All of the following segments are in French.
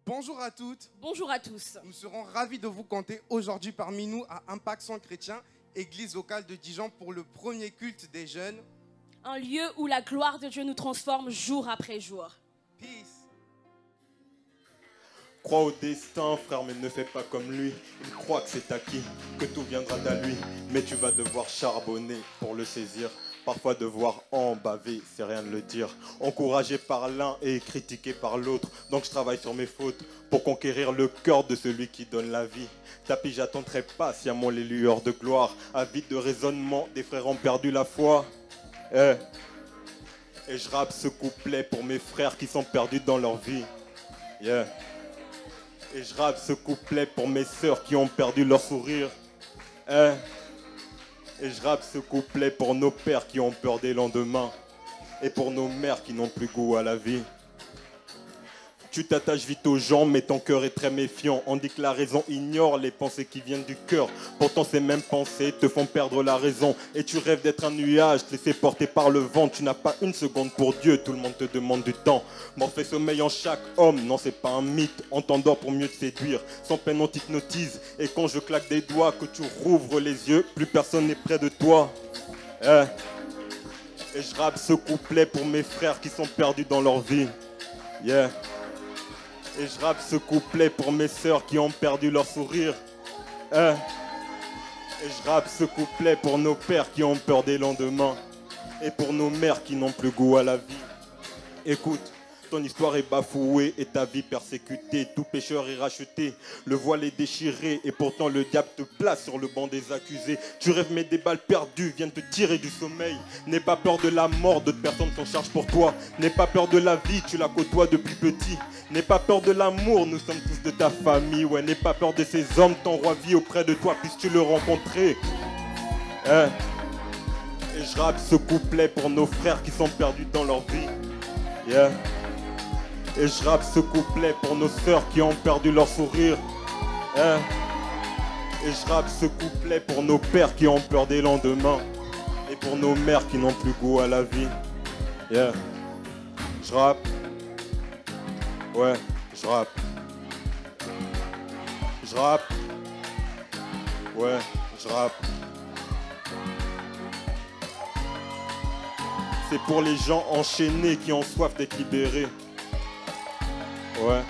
Bonjour à toutes. Bonjour à tous. Nous serons ravis de vous compter aujourd'hui parmi nous à Impact Centre Chrétien, église locale de Dijon, pour le premier culte des jeunes. Un lieu où la gloire de Dieu nous transforme jour après jour. Peace. Crois au destin, frère, mais ne fais pas comme lui. Il croit que c'est acquis, que tout viendra d'à lui. Mais tu vas devoir charbonner pour le saisir. Parfois devoir en baver, c'est rien de le dire. Encouragé par l'un et critiqué par l'autre. Donc je travaille sur mes fautes pour conquérir le cœur de celui qui donne la vie. Tapis, j'attendrai patiemment les lueurs de gloire. Avide de raisonnement, des frères ont perdu la foi. Et je rappe ce couplet pour mes frères qui sont perdus dans leur vie. Yeah. Et je rappe ce couplet pour mes sœurs qui ont perdu leur sourire. Et je rappe ce couplet pour nos pères qui ont peur des lendemains. Et pour nos mères qui n'ont plus goût à la vie. Tu t'attaches vite aux gens, mais ton cœur est très méfiant. On dit que la raison ignore les pensées qui viennent du cœur. Pourtant ces mêmes pensées te font perdre la raison. Et tu rêves d'être un nuage, te laisser porter par le vent. Tu n'as pas une seconde pour Dieu, tout le monde te demande du temps. Morphée sommeil en chaque homme, non c'est pas un mythe. On t'endort pour mieux te séduire, sans peine on t'hypnotise. Et quand je claque des doigts, que tu rouvres les yeux, plus personne n'est près de toi. Et je rappe ce couplet pour mes frères qui sont perdus dans leur vie. Yeah. Et je rappe ce couplet pour mes sœurs qui ont perdu leur sourire. Et je rappe ce couplet pour nos pères qui ont peur des lendemains. Et pour nos mères qui n'ont plus goût à la vie. Écoute, ton histoire est bafouée et ta vie persécutée. Tout pécheur est racheté, le voile est déchiré. Et pourtant le diable te place sur le banc des accusés. Tu rêves mais des balles perdues viennent te tirer du sommeil. N'aie pas peur de la mort, d'autres personnes s'en chargent pour toi. N'aie pas peur de la vie, tu la côtoies depuis petit. N'aie pas peur de l'amour, nous sommes tous de ta famille. Ouais, n'aie pas peur de ces hommes, ton roi vit auprès de toi, puisses-tu le rencontrer. Et je rappe ce couplet pour nos frères qui sont perdus dans leur vie. Yeah. Et je rappe ce couplet pour nos sœurs qui ont perdu leur sourire. Et je rappe ce couplet pour nos pères qui ont peur des lendemains. Et pour nos mères qui n'ont plus goût à la vie. Yeah. Je rappe. Ouais, je rappe. Je rappe. Ouais, je rappe. C'est pour les gens enchaînés qui ont soif d'être libérés. Ouais.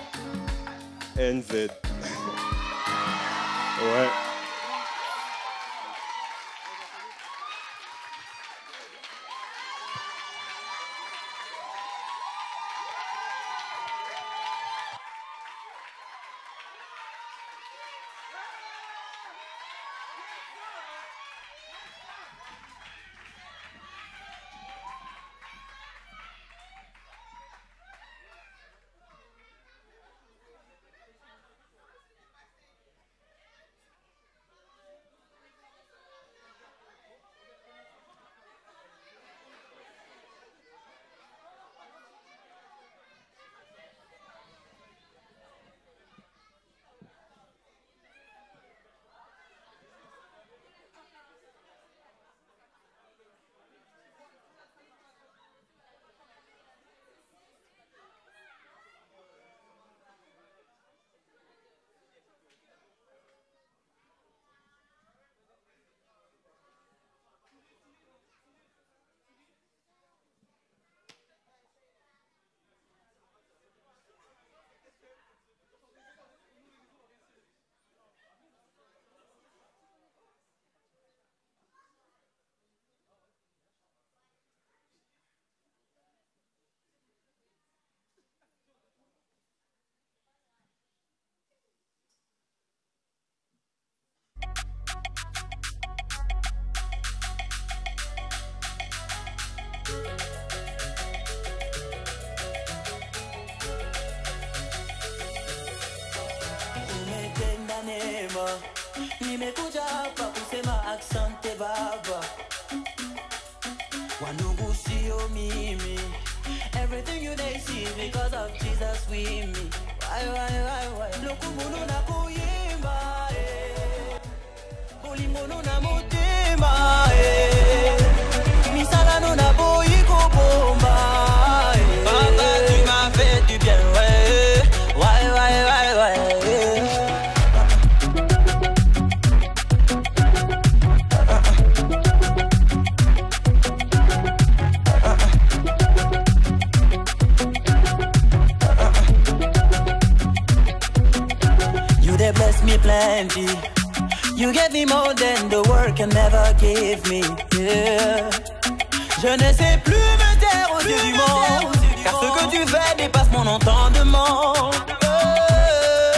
NZ. Ouais. Nimekuja hapa kusema asante baba, wandugu sio mimi. Everything you they see because of Jesus with me. Why Lokumunu na kuyimba Ulimunu na mutima Misala no na boyi ko bomba Papa tu m'as fait du bien. Why me plenty. You gave me more than the world can never give me. Yeah. Je ne sais plus me taire aux yeux du monde, car ce que tu fais dépasse mon entendement.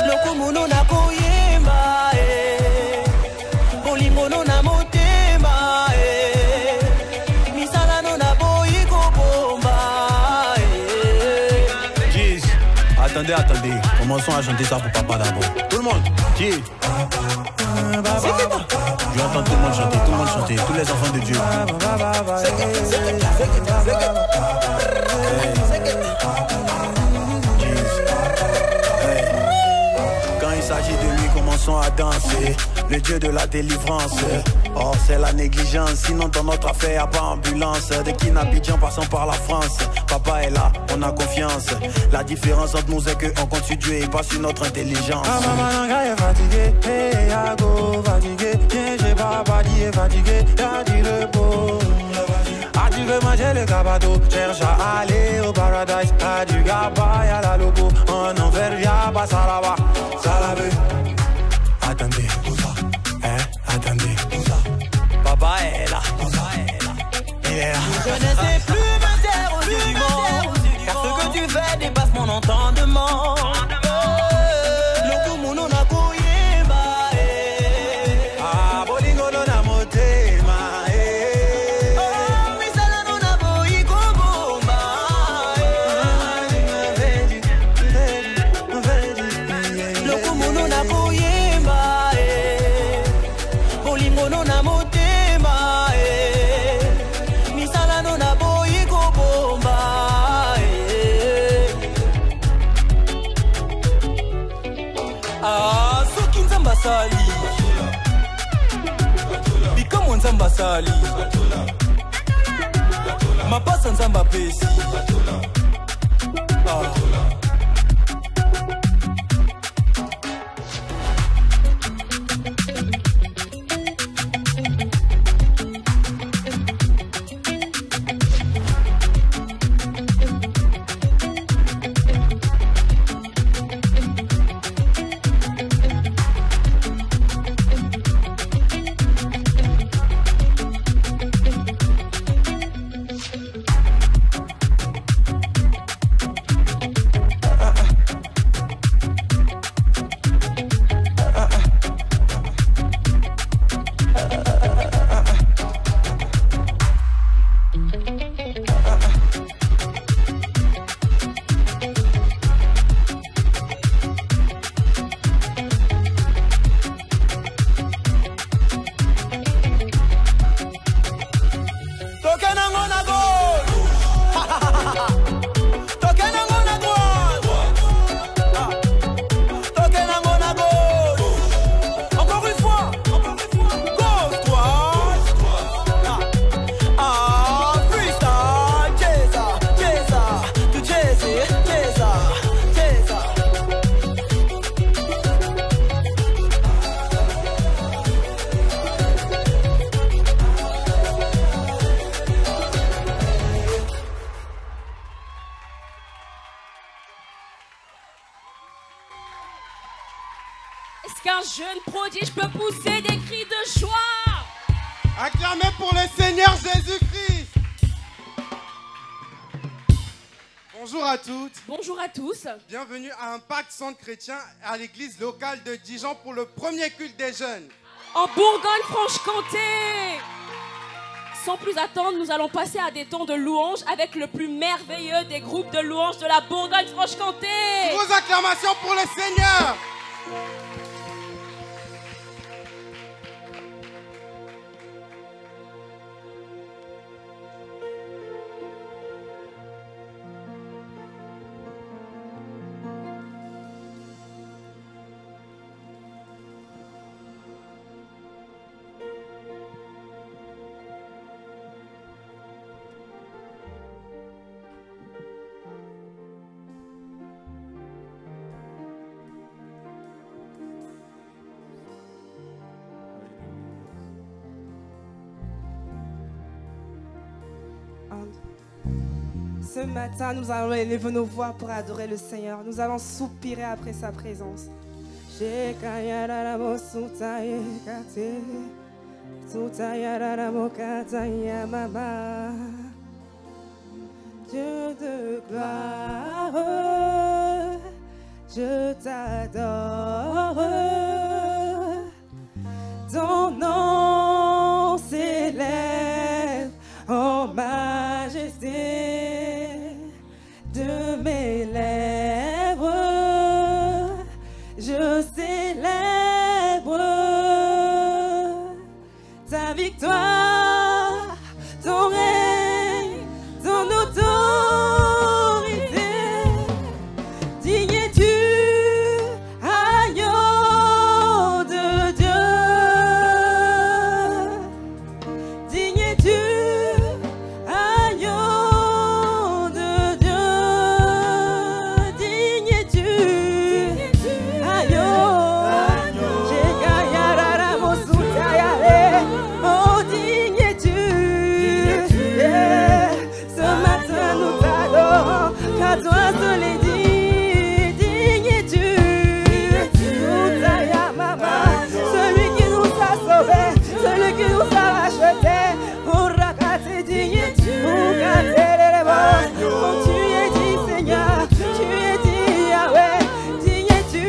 Lokumunu na koyemba, bolimono na motema, misala no na boyiko bomba. Jeez, attendez, commençons à chanter ça pour papa d'abord. Tout le monde, Jeez. Je entends tout le monde chanter, tous les enfants de Dieu. Quand il s'agit de lui, commençons à danser. Le Dieu de la délivrance. Oh, c'est la négligence, sinon dans notre affaire, y'a pas ambulance. De Kinabidjan passant par la France. Papa est là, on a confiance. La différence entre nous est qu'on compte sur Dieu et pas sur notre intelligence. Maman est fatigué, hey, yago fatigué. Tiens, j'ai pas dit est fatigué, y'a dit le beau. Ah, tu veux manger le gabato, cherche à aller au paradise. Ah, du gaba, y'a la logo. En enfer, y'a pas ça là-bas, ça la veut. Attendez, attendez, papa est là, il est là. Je ne sais plus me taire aux yeux du monde, car ce que tu fais dépasse mon entendement. Lokumunu na koyemba, Ah, bolingo no na motema, misala no na boyiko bomba. Lokumunu na koyemba, bolimono na motema, misala no na boyiko bomba. Ah, soki nzambe asali bikomo nzambe asali mapasa nzambe apesi. Est-ce qu'un jeune prodige peut pousser des cris de joie? Acclamez pour le Seigneur Jésus-Christ. Bonjour à toutes. Bonjour à tous. Bienvenue à Impact Centre Chrétien à l'église locale de Dijon pour le premier culte des jeunes. En Bourgogne-Franche-Comté. Sans plus attendre, nous allons passer à des temps de louange avec le plus merveilleux des groupes de louange de la Bourgogne-Franche-Comté. Vos acclamations pour le Seigneur. Ce matin, nous allons élever nos voix pour adorer le Seigneur. Nous allons soupirer après sa présence. Shekayaramo sutaye kate, sutayaramo kataya mama. Dieu de gloire, je t'adore. Ton nom s'élève en majesté de mes lèvres. Je célèbre ta victoire, ton règne, ton autorité. Digne es-tu, agneau de Dieu. Digne es-tu, agneau de Dieu. Digne es-tu, agneau. Oh, digne es-tu. Yeah. Ce matin nous t'adorons, car toi seul est digne. Digne es-tu. Celui qui nous a sauvés, celui qui nous a rachetés. Pour racater, digne es-tu. Oh, tu es dit Seigneur, tu es dit Yahweh. Digne es-tu.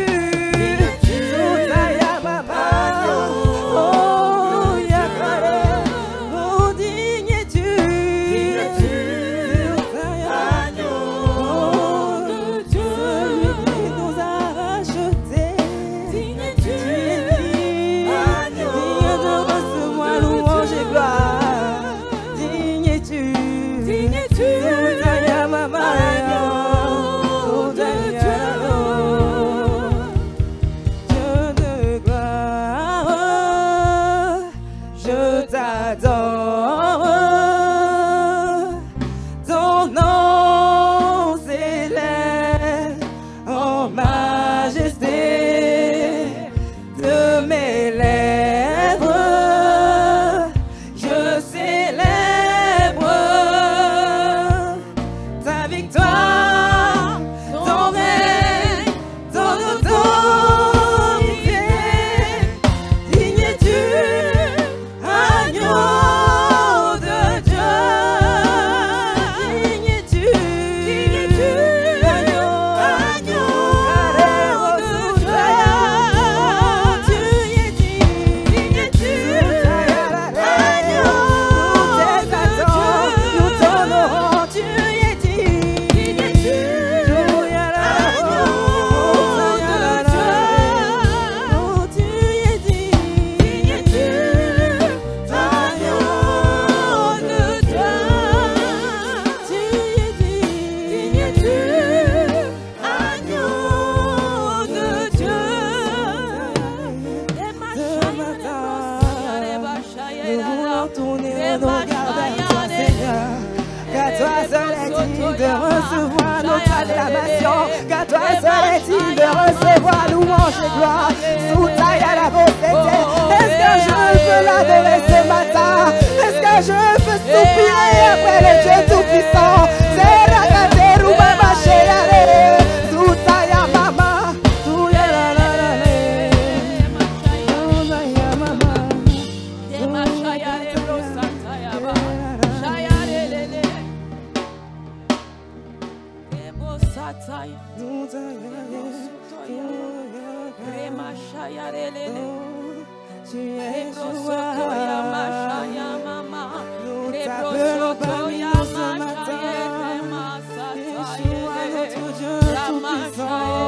Car toi seul est digne de recevoir louange et gloire. Sous ta est-ce que je peux l'adorer ce matin? Est-ce que je peux soupirer après le Dieu Tout-Puissant? C'est la catéru mama chéyare. Sous ta mama, sous la la la la la. Sous ta mama, Dema shayare brosata yaba, shayare lele. Satay, Rema Shayare Lele, Rebro Soto Yama Shaya Mama, Rebro Soto Yama Shaya Rema Satay, Rama Shaya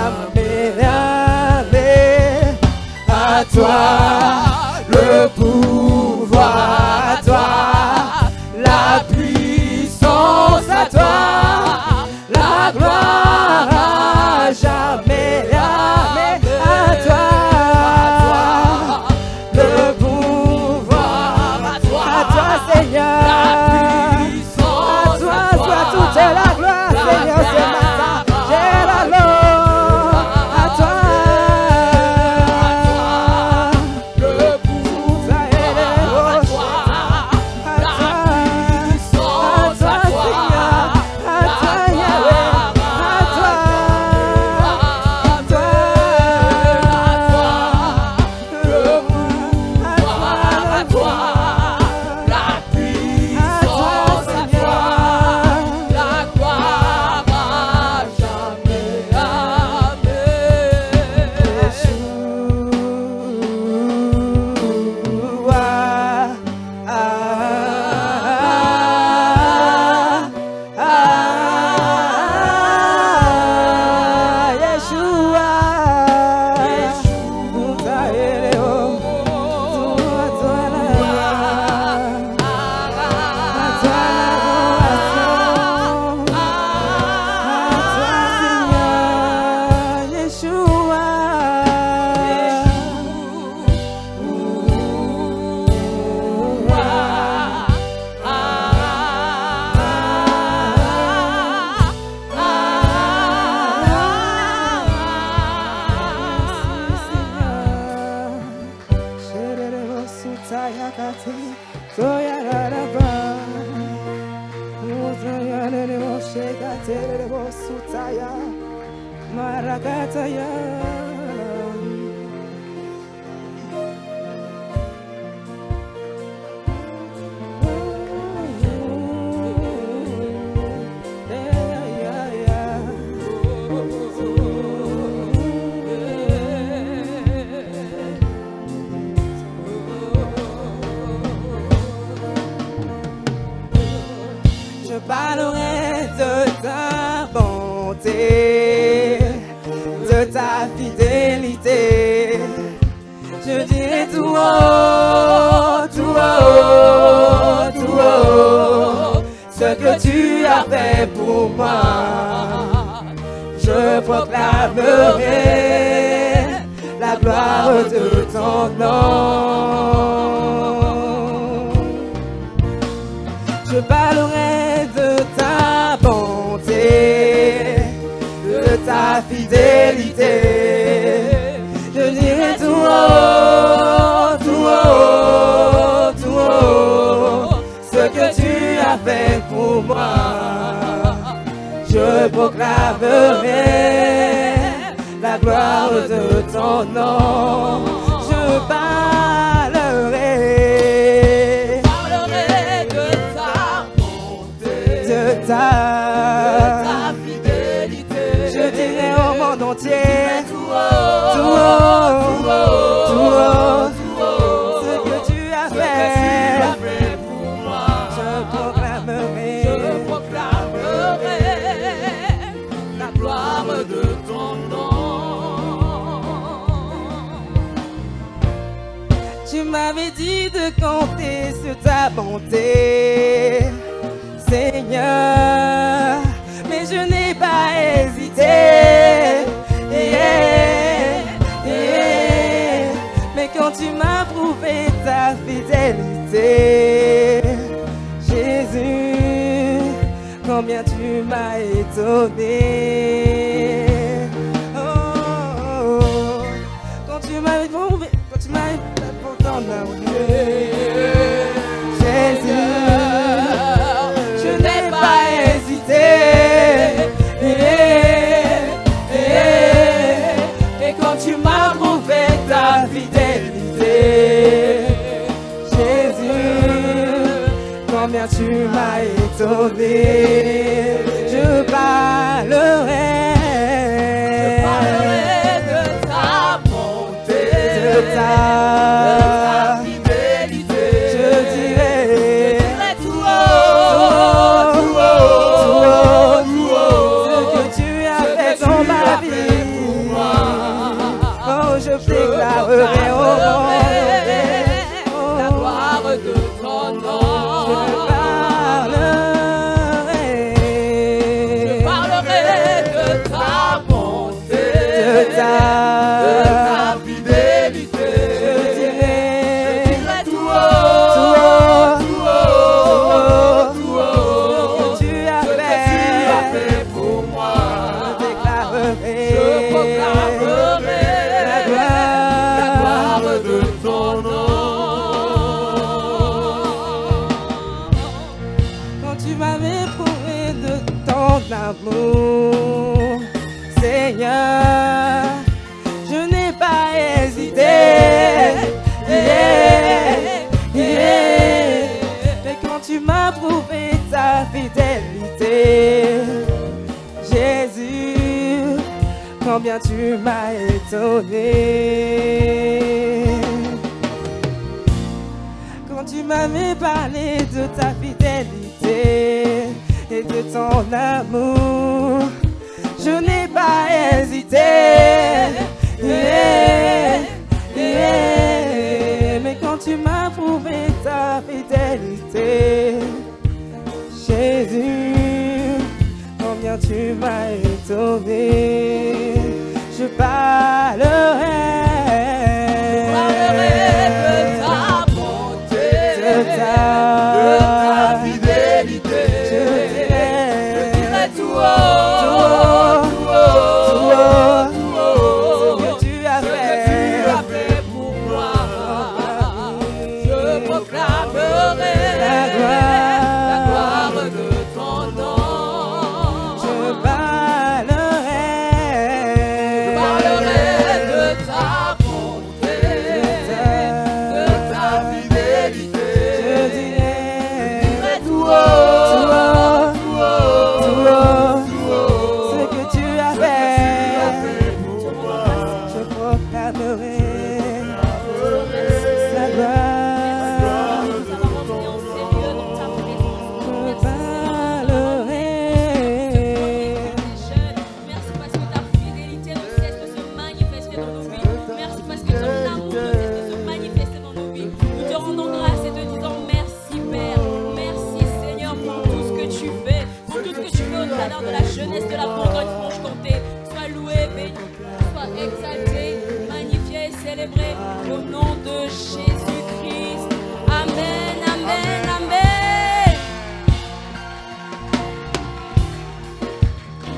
jamais, jamais. À toi le pouvoir, à toi la puissance, à toi la gloire, à jamais, jamais. À toi le pouvoir, à toi Seigneur, à toi soit toute la gloire, Seigneur, ce matin, j'ai la gloire, à toi. Je parlerai de ta bonté, de ta fidélité. Je dirai tout haut, tout haut, tout haut, ce que tu as fait pour moi. Je proclamerai la gloire de ton nom. Je parlerai de ta bonté, de ta fidélité. Je dirai tout haut, tout haut, tout haut, ce que tu as fait pour moi. Je proclamerai la gloire de ton nom. Je parlerai de ta bonté, de ta fidélité. Je dirai au monde entier tout haut, tout haut, ce que tu as fait pour moi. Je proclamerai la gloire de ton nom. Tu m'avais dit de compter sur ta bonté, Seigneur, mais je n'ai pas hésité. Mais quand tu m'as prouvé ta fidélité, Jésus, combien tu m'as étonné. Oh, quand tu m'as prouvé, quand tu m'as pour ton amour, Jésus, je n'ai pas hésité. Et quand tu m'as prouvé ta fidélité, Jésus, combien tu m'as étonné. Je parlerai de ta bonté, de ta fidélité. Je dirai tout haut, tout haut, tout haut, ce que tu as fait dans ma vie. proclamerai la gloire de ton nom. quand tu m'avais prouvé de ton amour, Seigneur, je n'ai pas hésité. Mais quand tu m'as prouvé ta fidélité, Jésus, combien tu m'as étonné. Quand tu m'avais parlé de ta fidélité et de ton amour, je n'ai pas hésité. Mais quand tu m'as prouvé ta fidélité, Jésus, combien tu m'as étonné. Je parlerai de ta bonté, de ta fidélité. Je dirai tout haut, ce que tu as fait pour moi. Je proclamerai la gloire de ton nom. Je parlerai de ta bonté, de ta fidélité. Je dirai tout ce que tu as fait pour moi. Je proclamerai la gloire. Je parlerai. Merci parce que ta fidélité ne cesse de se manifester dans nos vies. Merci parce que ton amour ne cesse de se manifester dans nos vies. Nous te rendons grâce et te disons merci Père. Merci Seigneur pour tout ce que tu fais. Pour tout ce que tu fais au travers de la jeunesse de la Bourgogne-Franche-Comté. Sois loué, béni, sois exalté, magnifié et célébré au nom de Jésus-Christ. Amen, amen, amen.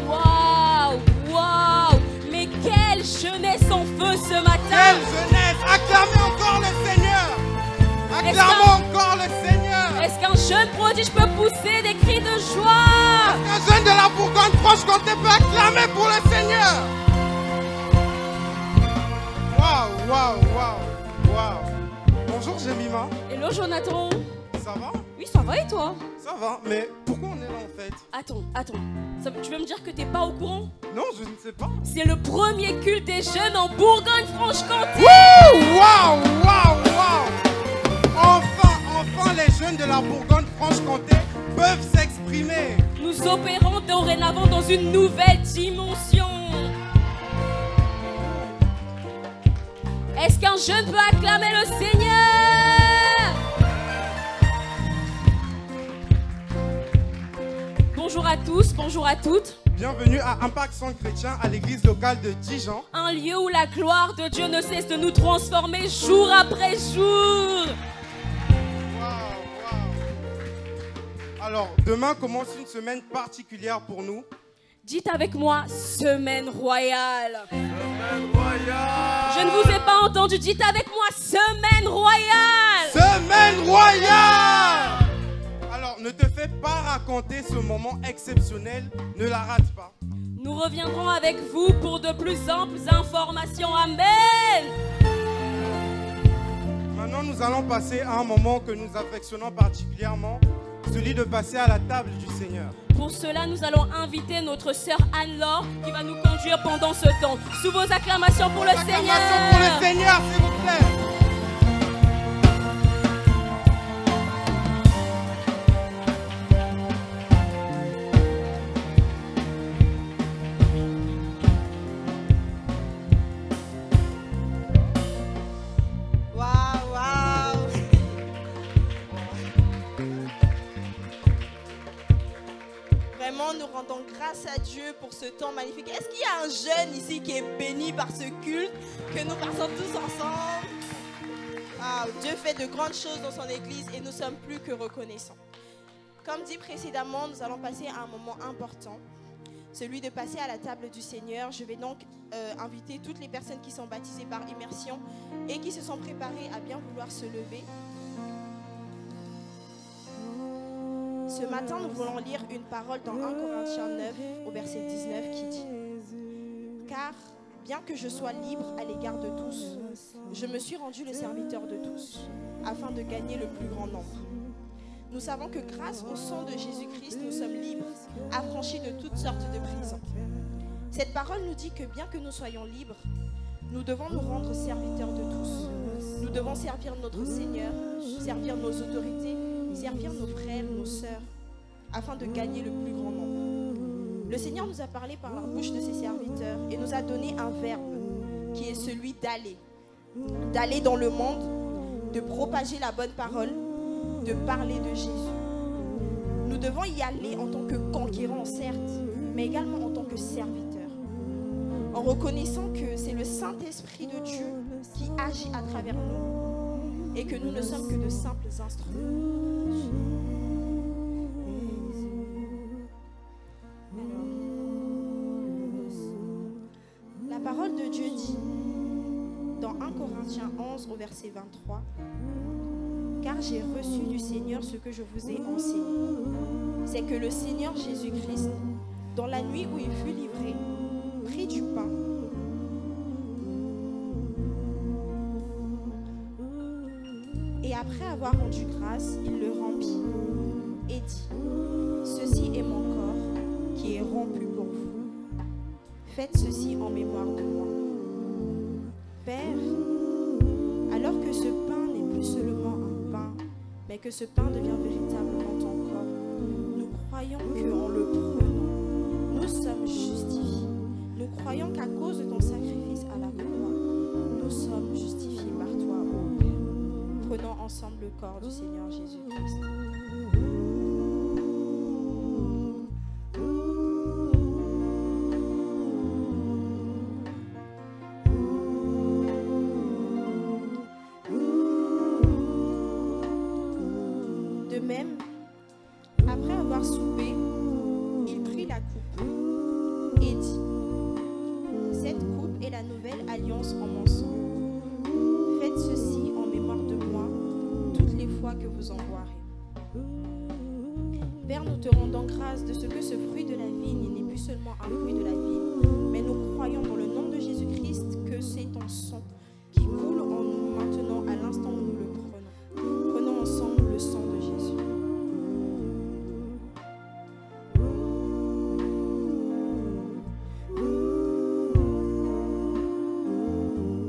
Waouh, waouh. Mais quelle jeunesse en feu ce matin. Quelle jeunesse! Acclamez encore le Seigneur! Acclamons encore le Seigneur! Est-ce qu'un jeune prodige peut pousser des cris de joie? Un jeune de la Bourgogne-Franche-Comté peut acclamer pour le Seigneur! Waouh, waouh, waouh, waouh! Bonjour Jemima, Hello Jonathan. ça va? Oui, ça va et toi? Ça va, mais pourquoi on est là en fait? Attends. Tu veux me dire que t'es pas au courant? Non, je ne sais pas. C'est le premier culte des jeunes en Bourgogne-Franche-Comté. Waouh, waouh, waouh! Enfin les jeunes de la Bourgogne-Franche-Comté peuvent s'exprimer. Nous opérons dorénavant dans une nouvelle dimension. Est-ce qu'un jeune peut acclamer le Seigneur? Bonjour à tous, bonjour à toutes. Bienvenue à Impact Centre Chrétien à l'église locale de Dijon. Un lieu où la gloire de Dieu ne cesse de nous transformer jour après jour. Waouh, waouh. Alors, demain commence une semaine particulière pour nous. Dites avec moi, semaine royale. Semaine royale. Je ne vous ai pas entendu, dites avec moi, semaine royale. Semaine royale. Alors, ne te fais pas raconter ce moment exceptionnel, ne la rate pas. Nous reviendrons avec vous pour de plus amples informations. Amen. Maintenant, nous allons passer à un moment que nous affectionnons particulièrement, celui de passer à la table du Seigneur. Pour cela, nous allons inviter notre sœur Anne-Laure qui va nous conduire pendant ce temps. Sous vos acclamations pour le Seigneur. Acclamations pour le Seigneur, s'il vous plaît. Vraiment, nous rendons grâce à Dieu pour ce temps magnifique. Est-ce qu'il y a un jeune ici qui est béni par ce culte que nous passons tous ensemble? Ah, Dieu fait de grandes choses dans son église et nous sommes plus que reconnaissants. Comme dit précédemment, nous allons passer à un moment important. celui de passer à la table du Seigneur. Je vais donc inviter toutes les personnes qui sont baptisées par immersion et qui se sont préparées à bien vouloir se lever. Ce matin, nous voulons lire une parole dans 1 Corinthiens 9 au verset 19 qui dit « Car bien que je sois libre à l'égard de tous, je me suis rendu le serviteur de tous, afin de gagner le plus grand nombre. Nous savons que grâce au sang de Jésus-Christ, nous sommes libres, affranchis de toutes sortes de prisons. Cette parole nous dit que bien que nous soyons libres, nous devons nous rendre serviteurs de tous. Nous devons servir notre Seigneur, servir nos autorités, servir nos frères, nos sœurs, afin de gagner le plus grand nombre. Le Seigneur nous a parlé par la bouche de ses serviteurs et nous a donné un verbe qui est celui d'aller. D'aller dans le monde, de propager la bonne parole, de parler de Jésus. Nous devons y aller en tant que conquérants, certes, mais également en tant que serviteurs. En reconnaissant que c'est le Saint-Esprit de Dieu qui agit à travers nous et que nous ne sommes que de simples instruments. La parole de Dieu dit dans 1 Corinthiens 11 au verset 23 « Car j'ai reçu du Seigneur ce que je vous ai enseigné. C'est que le Seigneur Jésus-Christ, dans la nuit où il fut livré, prit du pain. Et après avoir rendu grâce, il le rompit et dit « Ceci est mon corps qui est rompu pour vous. Faites ceci en mémoire de moi. » Père, alors que ce pain n'est plus seulement un pain, mais que ce pain devient véritablement ton corps, nous croyons qu'en le prenant, nous sommes justifiés. Nous croyons qu'à cause de ton sacrifice à la croix, nous sommes justifiés par toi, ô Père. Prenons ensemble le corps du Seigneur Jésus-Christ. De même, après avoir soupé, il prit la coupe et dit « Cette coupe est la nouvelle alliance en mon sang. Faites ceci en mémoire de moi toutes les fois que vous en boirez. » Père, nous te rendons grâce de ce que ce fruit de la vigne n'est plus seulement un fruit de la vigne, mais nous croyons dans le nom de Jésus-Christ que c'est ton sang qui coule en nous maintenant à l'instant où nous le prenons. Prenons ensemble le sang de Jésus.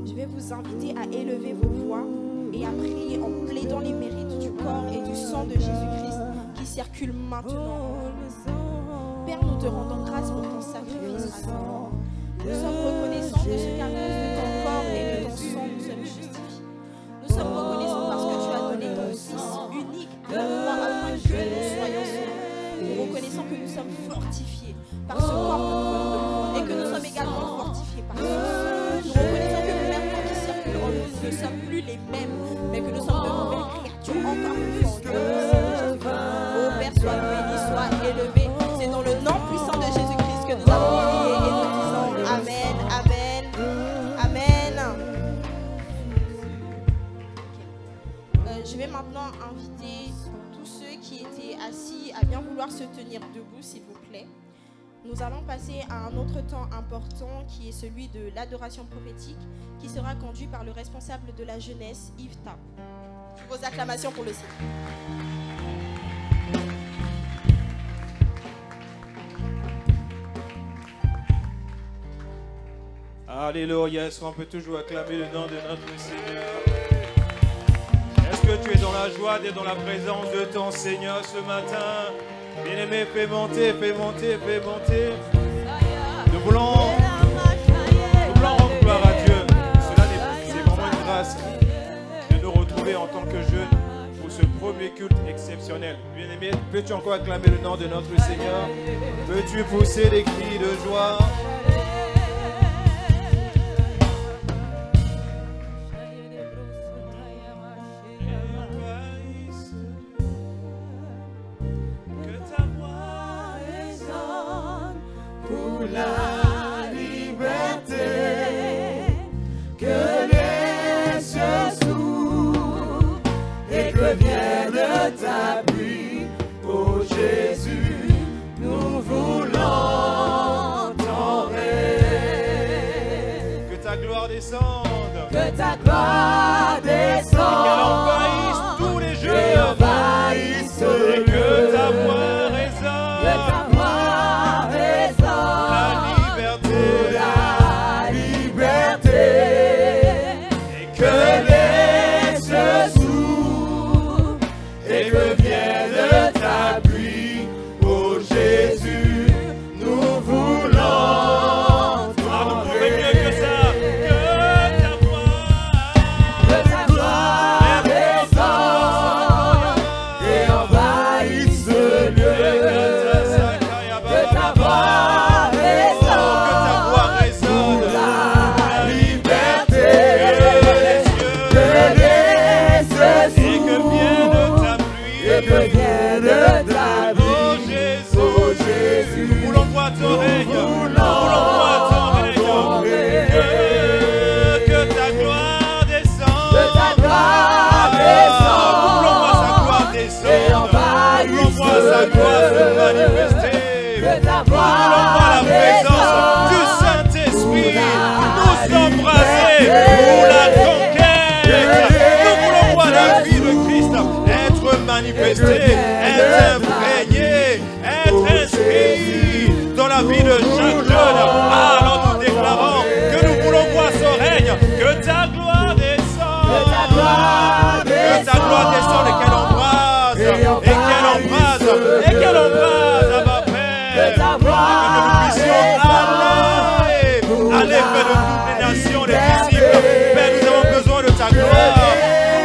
Je vais vous inviter à élever vos voix et à prier en plaidant les mérites du corps et du sang de Jésus-Christ qui circule maintenant. Père, nous te rendons grâce pour ton sacrifice à nous. Nous sommes reconnaissants de ce qu'à cause de ton corps et de ton sang, nous sommes justifiés. Nous sommes reconnaissants parce que tu as donné ton Fils unique à la croix afin que nous soyons sauvés. Nous reconnaissons que nous sommes fortifiés par ce corps que nous venons de prendre et que nous sommes également fortifiés par ce sang. Nous reconnaissons que le même corps qui circule en nous, nous ne sommes plus les mêmes, mais que nous sommes de nouvelles créatures encore une fois. Ô Père, sois béni, sois élevé. C'est dans le nom puissant de Jésus-Christ que nous avons prié et nous disons Amen, Amen, Amen. Je vais maintenant inviter tous ceux qui étaient assis à bien vouloir se tenir debout, s'il vous plaît. Nous allons passer à un autre temps important qui est celui de l'adoration prophétique qui sera conduit par le responsable de la jeunesse, Yves Tap. Vos acclamations pour le Seigneur. Alléluia, est-ce qu'on peut toujours acclamer le nom de notre Seigneur? Est-ce que tu es dans la joie d'être dans la présence de ton Seigneur ce matin? Bien-aimé, fais monter, fais monter, fais monter. Nous voulons rendre gloire à Dieu. C'est vraiment une grâce de nous retrouver en tant que jeunes pour ce premier culte exceptionnel. Bien-aimé, peux-tu encore acclamer le nom de notre Seigneur? Peux-tu pousser des cris de joie? Que ta voix résonne pour ta gloire descende. Que ta gloire descende. Qu'elle envahisse tous les jeux. Et envahisse et que ta voix résonne. Que ta voix résonne. La liberté. La liberté. Et que les cieux s'ouvrent. Et que vienne ta pluie. Oh Jésus, nous voulons. Ton règne, nous voulons voir ton règne, que ta gloire descende, que ta gloire descende, nous voulons voir sa gloire descendre, nous voulons voir sa gloire se manifester, que ta nous voulons voir la présence du Saint-Esprit nous embraser pour la conquête, nous voulons voir la vie de Christ être manifestée, être imprégnée, être inscrite dans la vie de chaque jeune. Alors nous déclarons que nous voulons voir son règne, que ta gloire descende, que ta gloire descende et qu'elle embrase, à ma Père, et que nous puissions aller vers de toutes les nations, les disciples. Père, nous avons besoin de ta gloire,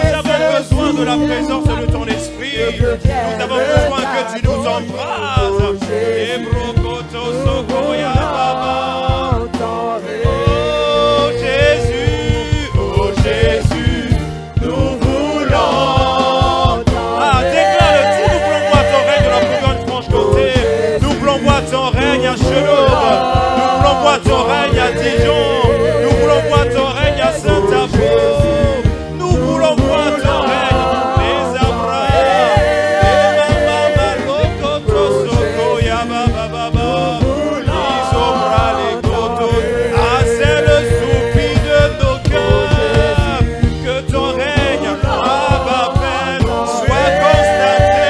nous avons besoin de la présence de ton esprit, nous avons besoin que tu nous embrases. Oh Jésus, nous voulons. Déclare-le-tu, nous voulons voir ton règne dans la plus grande Franche-Comté. Nous voulons voir ton règne à Chenôve. Nous voulons voir ton règne à Dijon. Nous voulons voir ton règne à Saint-Avo. Nous voulons voir ton règne, les Abraham, les Mama, Lokoto, Soko, Yababa, Isobra, les Koto. Ah, c'est le soupir de nos cœurs. Que ton règne, Abba Père, soit constaté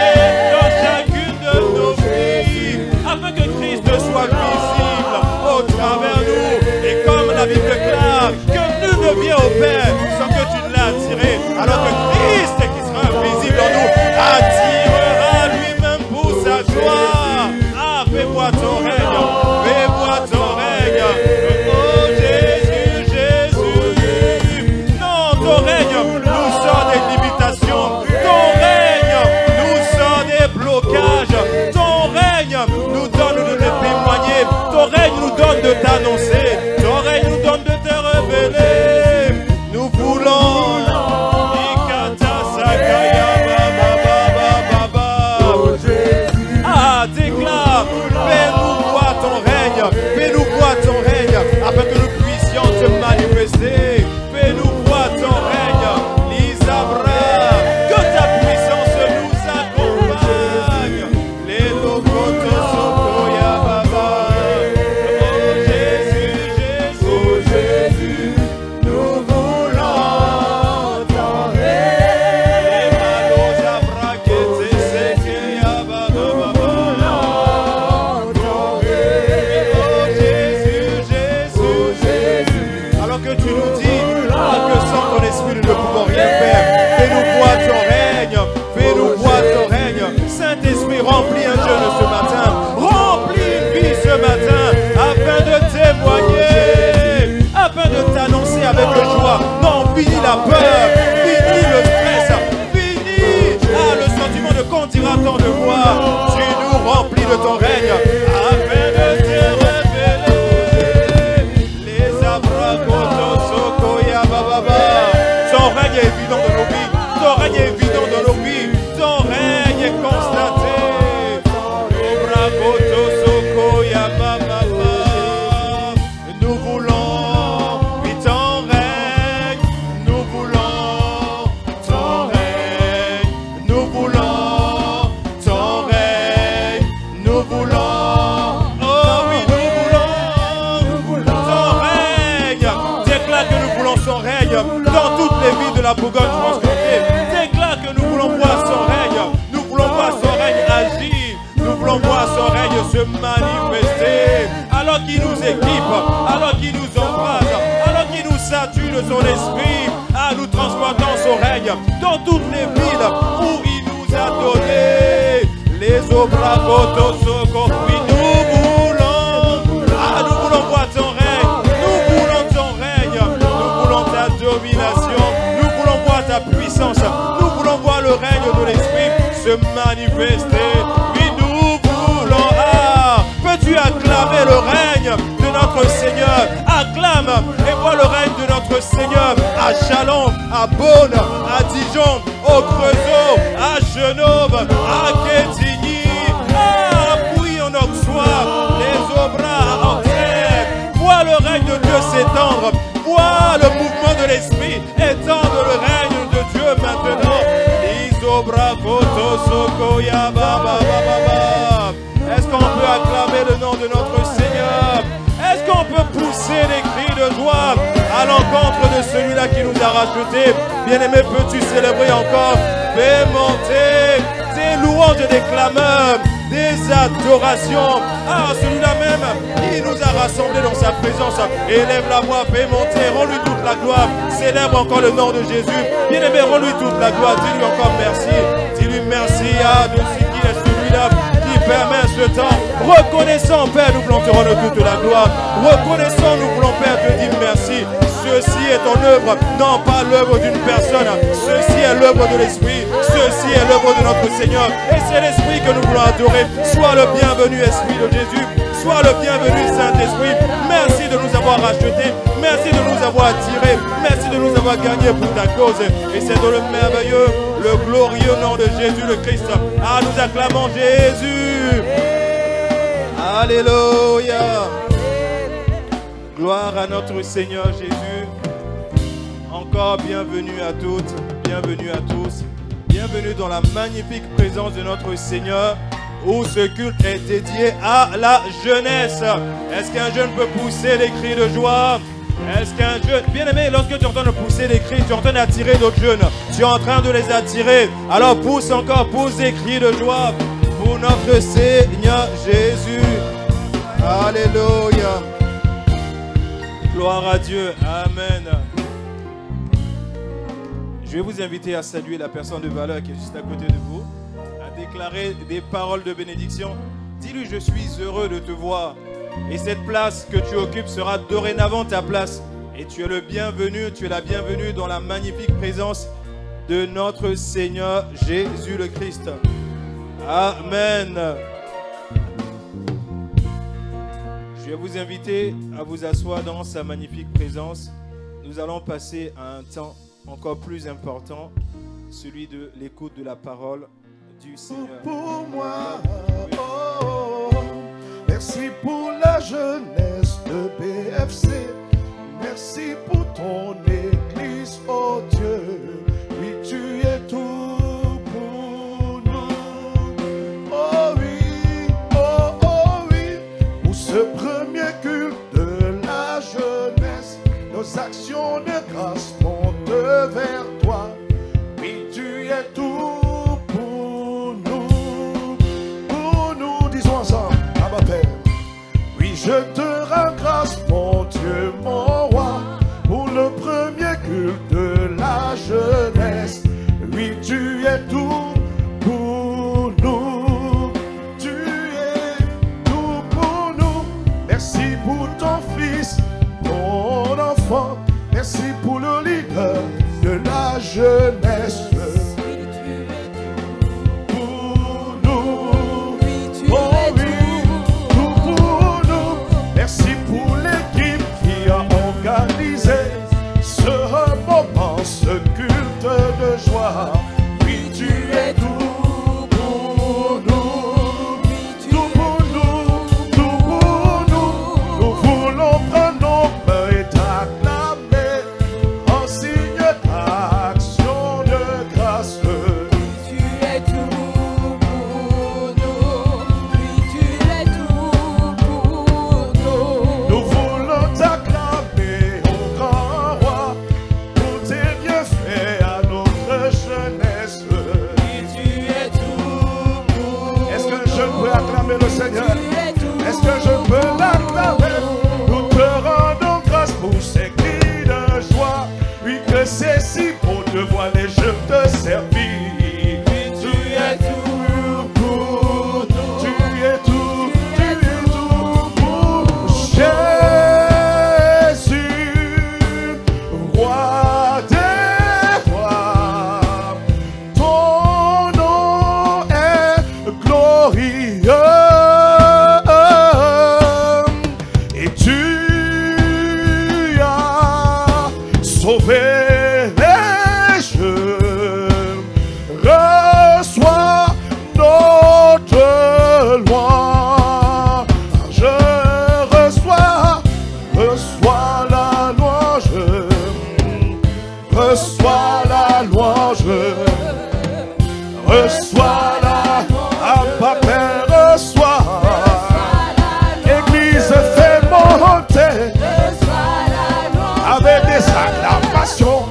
dans chacune de nos vies, afin que Christ soit visible au travers nous. Et comme la Bible déclare que nul ne vient au Père sans que tu l'as attiré, alors que Christ qui sera visible en nous attirera lui-même pour sa gloire. Ah, fais-moi ton règne, fais-moi ton règne. Oh Jésus, Jésus. Non, ton règne nous sort des limitations. Ton règne nous sort des blocages. Ton règne nous donne de te témoigner. Ton règne nous donne de t'annoncer. Ton règne nous donne de te révéler. Nous voulons. Ah, déclare, fais-nous voir ton règne, fais-nous voir ton règne, afin que nous puissions te manifester. Fais-nous voir ton règne, Lisabra, que ta puissance nous accompagne. Les locotos sokoya baba. Oh Jésus, Jésus, oh Jésus, nous voulons ton règne. Les malos abraquetés sekeya baba. Alors que tu nous dis que sans ton esprit nous ne pouvons rien faire. Fais-nous voir ton règne, fais-nous voir ton règne. Saint-Esprit, remplis un jeûne ce matin, remplis une vie ce matin, afin de témoigner, afin de t'annoncer avec joie. Non, finis la peur, finis le stress, finis le sentiment de qu'on dira tant de moi. Tu nous remplis de ton règne, afin de te révéler. Les abrakotos sokoya bababa. Ton règne est évident dans nos vies, ton règne est évident dans nos vies, ton règne est constaté. Obrakotos sokoya bababa. Nous voulons, oui, ton règne, nous voulons. voulons son règne dans toutes les villes de la Bourgogne-Franche-Comté. Déclare que nous voulons voir son règne. Nous voulons voir son règne agir. Nous voulons voir son règne se manifester. Alors qu'il nous équipe, alors qu'il nous embrase, alors qu'il nous sature de son esprit, nous transportons son règne dans toutes les villes où il nous a donné les obragotos. Oui, nous voulons voir ton règne, nous voulons ton règne, nous voulons ta domination, nous voulons voir ta puissance, nous voulons voir le règne de l'esprit se manifester. Oui, nous voulons. Peux-tu acclamer le règne de notre Seigneur? Acclame et vois le règne de notre Seigneur à Chalon, à Beaune, à Dijon, au Creusot, à Genove, à Quétigny, à Pouilly en Auxois, les Aubras, à Antwerp. Vois le règne de Dieu s'étendre. Vois le mouvement de l'Esprit étendre le règne de Dieu maintenant. Est-ce qu'on peut acclamer le nom de notre Seigneur? Est-ce qu'on peut pousser des cris de joie à l'encontre de celui-là qui nous a rachetés? Bien-aimé, peux-tu célébrer encore? Fais monter des louanges et des clameurs, des adorations. Celui-là même, il nous a rassemblés dans sa présence. Élève la voix, fais monter, rends-lui toute la gloire. Célèbre encore le nom de Jésus. Bien-aimé, rends-lui toute la gloire. Dis-lui encore merci. Dis-lui merci de ce qui est celui-là qui permet ce temps. Reconnaissant, Père, nous voulons te rendre toute la gloire. Reconnaissant, nous voulons, Père, te dire merci. Ceci est ton œuvre, non pas l'œuvre d'une personne. Ceci est l'œuvre de l'Esprit. Ceci est l'œuvre de notre Seigneur. Et c'est l'Esprit que nous voulons adorer. Sois le bienvenu, Esprit de Jésus. Sois le bienvenu, Saint-Esprit. Merci de nous avoir rachetés. Merci de nous avoir attirés. Merci de nous avoir gagnés pour ta cause. Et c'est dans le merveilleux, le glorieux nom de Jésus le Christ. Nous acclamons Jésus. Alléluia. Gloire à notre Seigneur Jésus. Encore bienvenue à toutes, bienvenue à tous. Bienvenue dans la magnifique présence de notre Seigneur, où ce culte est dédié à la jeunesse. Est-ce qu'un jeune peut pousser des cris de joie? Est-ce qu'un jeune... Bien-aimé, lorsque tu es en train de pousser des cris, tu es en train d'attirer d'autres jeunes. Tu es en train de les attirer. Alors pousse encore, pousse des cris de joie pour notre Seigneur Jésus. Alléluia. Gloire à Dieu. Amen. Je vais vous inviter à saluer la personne de valeur qui est juste à côté de vous, à déclarer des paroles de bénédiction. Dis-lui, je suis heureux de te voir. Et cette place que tu occupes sera dorénavant ta place. Et tu es le bienvenu, tu es la bienvenue dans la magnifique présence de notre Seigneur Jésus le Christ. Amen. Je vais vous inviter à vous asseoir dans sa magnifique présence. Nous allons passer à un temps encore plus important, celui de l'écoute de la parole du Seigneur. Pour moi, merci pour la jeunesse de BFC. Merci pour ton église, oh Dieu. Oui, tu es tout pour nous. Oh oui, oh oui. Pour ce premier culte de la jeunesse, nos actions de grâce montent vers toi. Oui, tu es tout pour nous, disons ensemble, Abba Père. Oui, je te rends grâce, mon Dieu, mon roi, pour le premier culte de la jeunesse. Oui, tu es tout pour nous, tu es tout pour nous. Merci pour ton fils, ton enfant. Merci pour le leader de la jeunesse. Pour nous, oh oui, tout pour nous. Merci pour l'équipe qui a organisé ce moment, ce culte de joie. Oui, tu es tout pour nous, tout pour nous, tout pour nous. Nous voulons prendre nos mains et t'acclamer en signe d'action de Je vois les jeunes te servir. Tu es tout pour nous. Tu es tout pour Jésus, roi des rois. Ton nom est glorieux. Et tu as sauvé les jeunes. Reçois notre louange. Je reçois la louange. Reçois la louange. Reçois la Papa, reçois. Église fait monter avec des acclamations,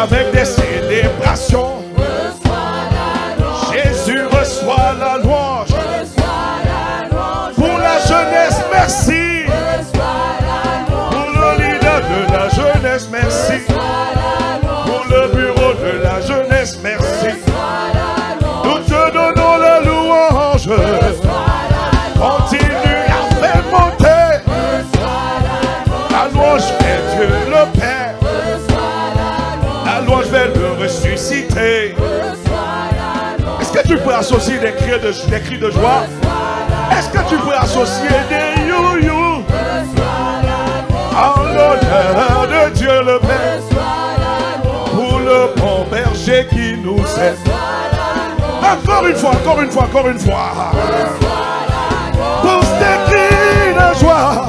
avec des célébrations. Jésus reçoit la louange. Pour la jeunesse, merci. Pour le leader de la jeunesse, merci. Pour le bureau de la jeunesse, merci. Nous te donnons la louange. Continue à faire monter la louange vers Dieu le Père. La louange vers le ressuscité. Est-ce que tu peux associer des cris de joie? Est-ce que tu peux associer des you-you en l'honneur de Dieu le Père? Pour le bon berger qui nous aime. Encore une fois, encore une fois, encore une fois. Pousse des cris de joie.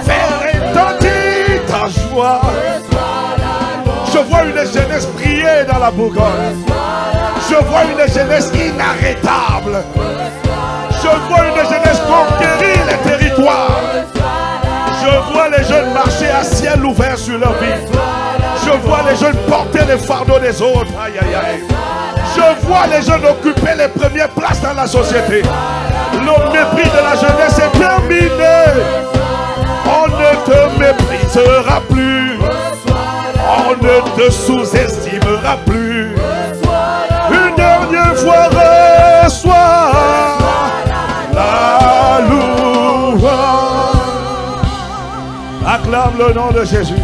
Faire étonner ta joie. Je vois une jeunesse briller dans la Bourgogne. Je vois une jeunesse inarrêtable. Je vois une jeunesse conquérir les territoires. Je vois les jeunes marcher à ciel ouvert sur leur vie. Je vois les jeunes porter les fardeaux des autres. Aïe, aïe, aïe. Je vois les jeunes occuper les premières places dans la société. Le mépris de la jeunesse est terminé. On ne te méprisera plus. On ne te sous-estimera plus. Une dernière fois, reçois la louange. Acclame le nom de Jésus.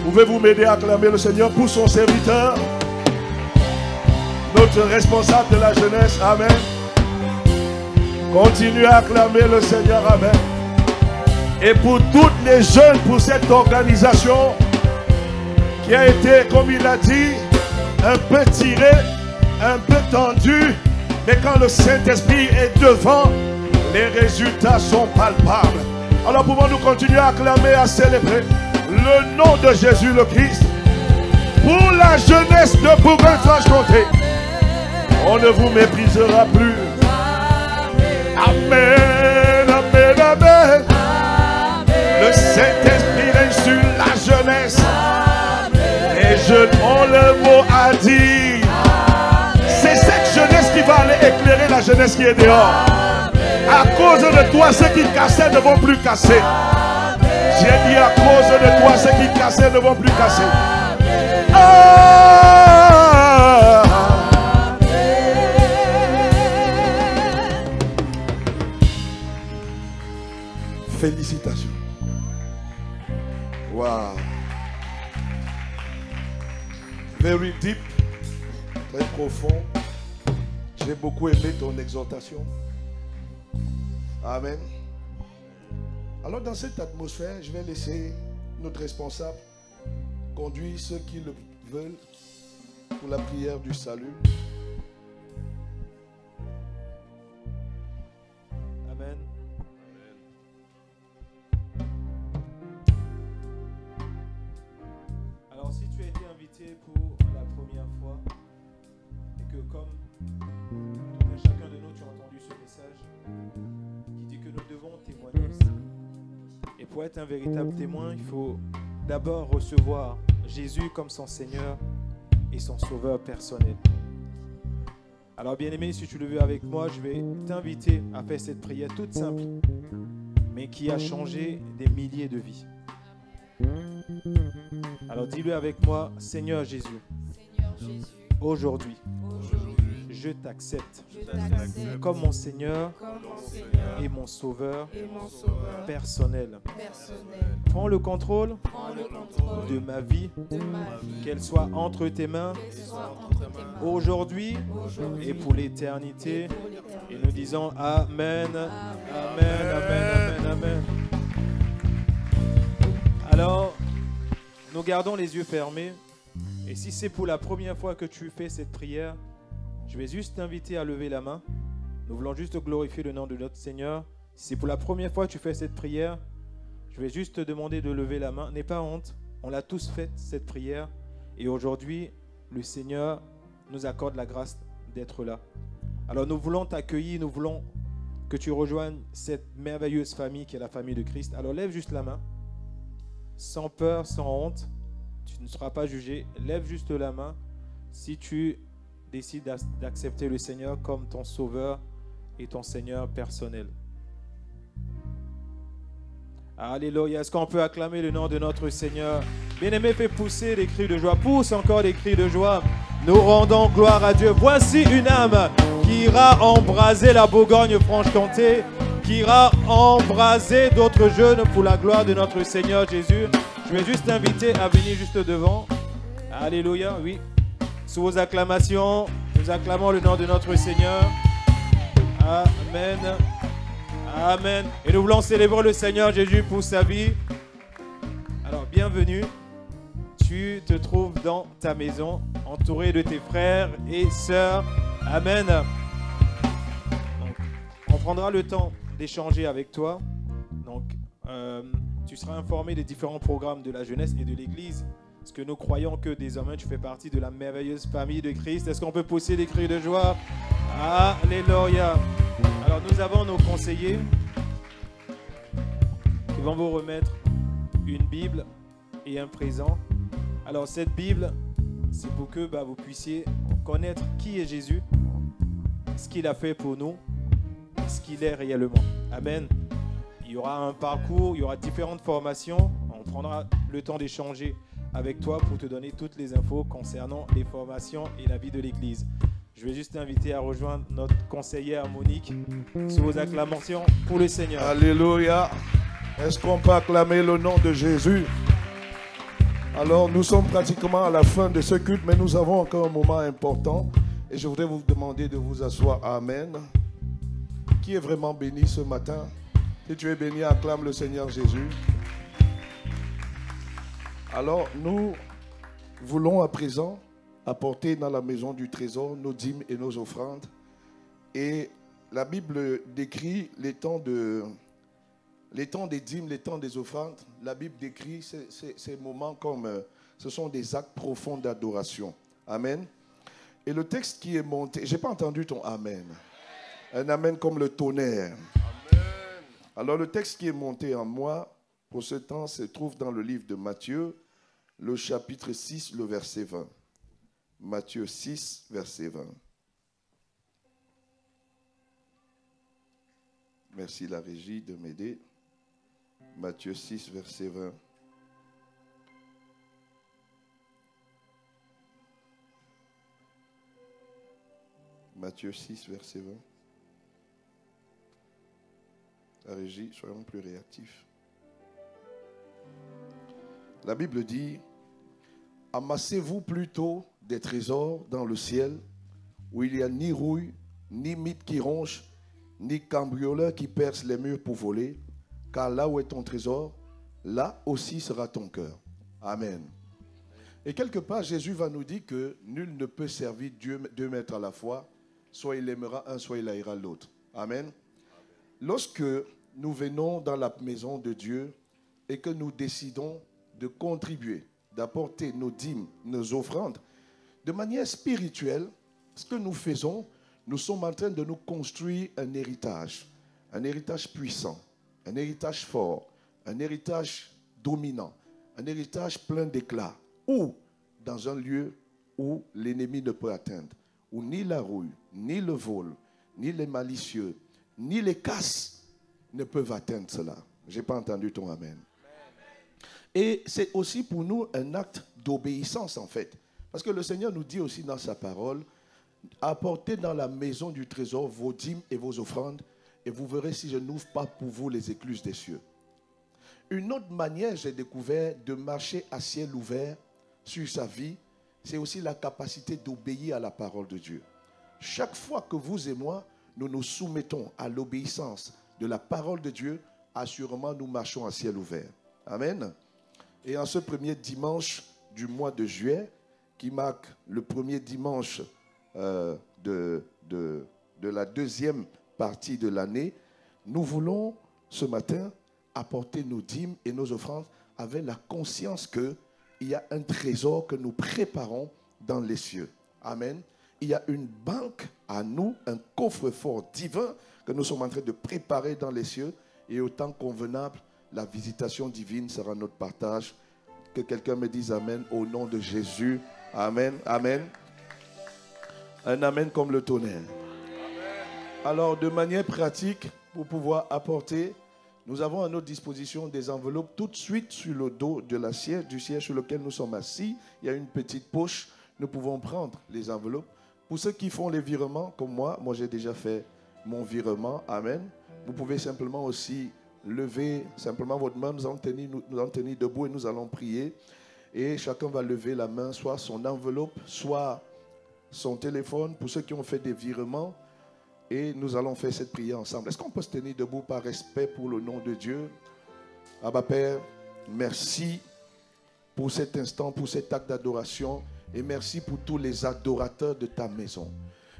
Pouvez-vous m'aider à acclamer le Seigneur pour son serviteur, notre responsable de la jeunesse? Amen. Continuez à acclamer le Seigneur. Amen. Et pour toutes les jeunes, pour cette organisation qui a été, comme il a dit, un peu tirée, un peu tendue, mais quand le Saint-Esprit est devant, les résultats sont palpables. Alors pouvons-nous continuer à acclamer, à célébrer le nom de Jésus le Christ pour la jeunesse de Bourgogne-Franche-Comté. On ne vous méprisera plus. Amen, amen, amen. Le Saint-Esprit règne sur la jeunesse. Les jeunes ont le mot à dire. C'est cette jeunesse qui va aller éclairer la jeunesse qui est dehors. À cause de toi, ceux qui cassaient ne vont plus casser. J'ai dit à cause de toi, ceux qui cassaient ne vont plus casser. Ah! Félicitations. Wow. Very deep, très profond. J'ai beaucoup aimé ton exhortation. Amen. Alors dans cette atmosphère, je vais laisser notre responsable conduire ceux qui le veulent pour la prière du salut. Amen. Alors si tu as été invité pour la première fois et que comme tout un chacun de nous tu as entendu ce message qui dit que nous devons témoigner aussi. Et pour être un véritable témoin, il faut d'abord recevoir Jésus comme son Seigneur et son Sauveur personnel. Alors bien-aimé, si tu le veux avec moi, je vais t'inviter à faire cette prière toute simple. mais qui a changé des milliers de vies. Alors dis-le avec moi, Seigneur Jésus, aujourd'hui, je t'accepte comme mon Seigneur et mon Sauveur personnel. Prends le contrôle de ma vie, qu'elle soit entre tes mains aujourd'hui et pour l'éternité. Et nous disons Amen, Amen, Amen, Amen, Amen. Alors, nous gardons les yeux fermés. Et si c'est pour la première fois que tu fais cette prière, je vais juste t'inviter à lever la main. Nous voulons juste glorifier le nom de notre Seigneur. Si c'est pour la première fois que tu fais cette prière, je vais juste te demander de lever la main. N'aie pas honte, on l'a tous fait cette prière. Et aujourd'hui, le Seigneur nous accorde la grâce d'être là. Alors nous voulons t'accueillir, nous voulons que tu rejoignes cette merveilleuse famille qui est la famille de Christ. Alors lève juste la main, sans peur, sans honte. Tu ne seras pas jugé. Lève juste la main si tu décides d'accepter le Seigneur comme ton sauveur et ton Seigneur personnel. Alléluia. Est-ce qu'on peut acclamer le nom de notre Seigneur? Bien-aimé, fais pousser des cris de joie. Pousse encore des cris de joie. Nous rendons gloire à Dieu. Voici une âme qui ira embraser la Bourgogne-Franche-Comté, qui ira embraser d'autres jeunes pour la gloire de notre Seigneur Jésus. Je vais juste t'inviter à venir juste devant. Alléluia, oui. Sous vos acclamations, nous acclamons le nom de notre Seigneur. Amen. Amen. Et nous voulons célébrer le Seigneur Jésus pour sa vie. Alors, bienvenue. Tu te trouves dans ta maison, entouré de tes frères et sœurs. Amen. Donc, on prendra le temps d'échanger avec toi. Donc, tu seras informé des différents programmes de la jeunesse et de l'Église. Parce que nous croyons que désormais tu fais partie de la merveilleuse famille de Christ. Est-ce qu'on peut pousser des cris de joie? Alléluia. Alors nous avons nos conseillers qui vont vous remettre une Bible et un présent. Alors cette Bible, c'est pour que vous puissiez connaître qui est Jésus, ce qu'il a fait pour nous, ce qu'il est réellement. Amen. Il y aura un parcours, il y aura différentes formations. On prendra le temps d'échanger avec toi pour te donner toutes les infos concernant les formations et la vie de l'Église. Je vais juste t'inviter à rejoindre notre conseillère Monique sous vos acclamations pour le Seigneur. Alléluia. Est-ce qu'on peut acclamer le nom de Jésus? Alors, nous sommes pratiquement à la fin de ce culte, mais nous avons encore un moment important. Et je voudrais vous demander de vous asseoir. Amen. Qui est vraiment béni ce matin? Si tu es béni, acclame le Seigneur Jésus. Alors, nous voulons à présent apporter dans la maison du trésor nos dîmes et nos offrandes. Et la Bible décrit les temps des dîmes, les temps des offrandes. La Bible décrit ces moments comme ce sont des actes profonds d'adoration. Amen. Et le texte qui est monté, je n'ai pas entendu ton amen. Un amen comme le tonnerre. Amen. Alors le texte qui est monté en moi pour ce temps se trouve dans le livre de Matthieu, le chapitre 6, le verset 20. Matthieu 6, verset 20. Merci la régie de m'aider. Matthieu 6, verset 20. Matthieu 6, verset 20. La régie, soyons plus réactifs. La Bible dit, amassez-vous plutôt des trésors dans le ciel, où il n'y a ni rouille, ni mythe qui ronge, ni cambrioleur qui perce les murs pour voler, car là où est ton trésor, là aussi sera ton cœur. Amen. Et quelque part, Jésus va nous dire que nul ne peut servir Dieu 2 maîtres à la fois, soit il aimera un, soit il haïra l'autre. Amen. Lorsque nous venons dans la maison de Dieu et que nous décidons de contribuer, d'apporter nos dîmes, nos offrandes, de manière spirituelle, ce que nous faisons, nous sommes en train de nous construire un héritage puissant, un héritage fort, un héritage dominant, un héritage plein d'éclat, ou dans un lieu où l'ennemi ne peut atteindre, où ni la rouille, ni le vol, ni les malicieux, ni les casses ne peuvent atteindre cela. Je n'ai pas entendu ton amen. Et c'est aussi pour nous un acte d'obéissance en fait. Parce que le Seigneur nous dit aussi dans sa parole, apportez dans la maison du trésor vos dîmes et vos offrandes, et vous verrez si je n'ouvre pas pour vous les écluses des cieux. Une autre manière, j'ai découvert, de marcher à ciel ouvert sur sa vie, c'est aussi la capacité d'obéir à la parole de Dieu. Chaque fois que vous et moi, nous nous soumettons à l'obéissance de la parole de Dieu, assurément nous marchons à ciel ouvert. Amen. Et en ce premier dimanche du mois de juillet, qui marque le premier dimanche de la deuxième partie de l'année, nous voulons ce matin apporter nos dîmes et nos offrandes avec la conscience qu'il y a un trésor que nous préparons dans les cieux. Amen. Il y a une banque à nous, un coffre-fort divin que nous sommes en train de préparer dans les cieux, et au temps convenable, la visitation divine sera notre partage. Que quelqu'un me dise amen au nom de Jésus. Amen, amen. Un amen comme le tonnerre. Alors, de manière pratique, pour pouvoir apporter, nous avons à notre disposition des enveloppes tout de suite sur le dos de du siège sur lequel nous sommes assis. Il y a une petite poche. Nous pouvons prendre les enveloppes. Pour ceux qui font les virements, comme moi j'ai déjà fait mon virement. Amen. Vous pouvez simplement aussi lever simplement votre main. Nous allons tenir debout et nous allons prier. Et chacun va lever la main, soit son enveloppe, soit son téléphone, pour ceux qui ont fait des virements. Et nous allons faire cette prière ensemble. Est-ce qu'on peut se tenir debout par respect pour le nom de Dieu? Abba Père, merci pour cet instant, pour cet acte d'adoration. Et merci pour tous les adorateurs de ta maison.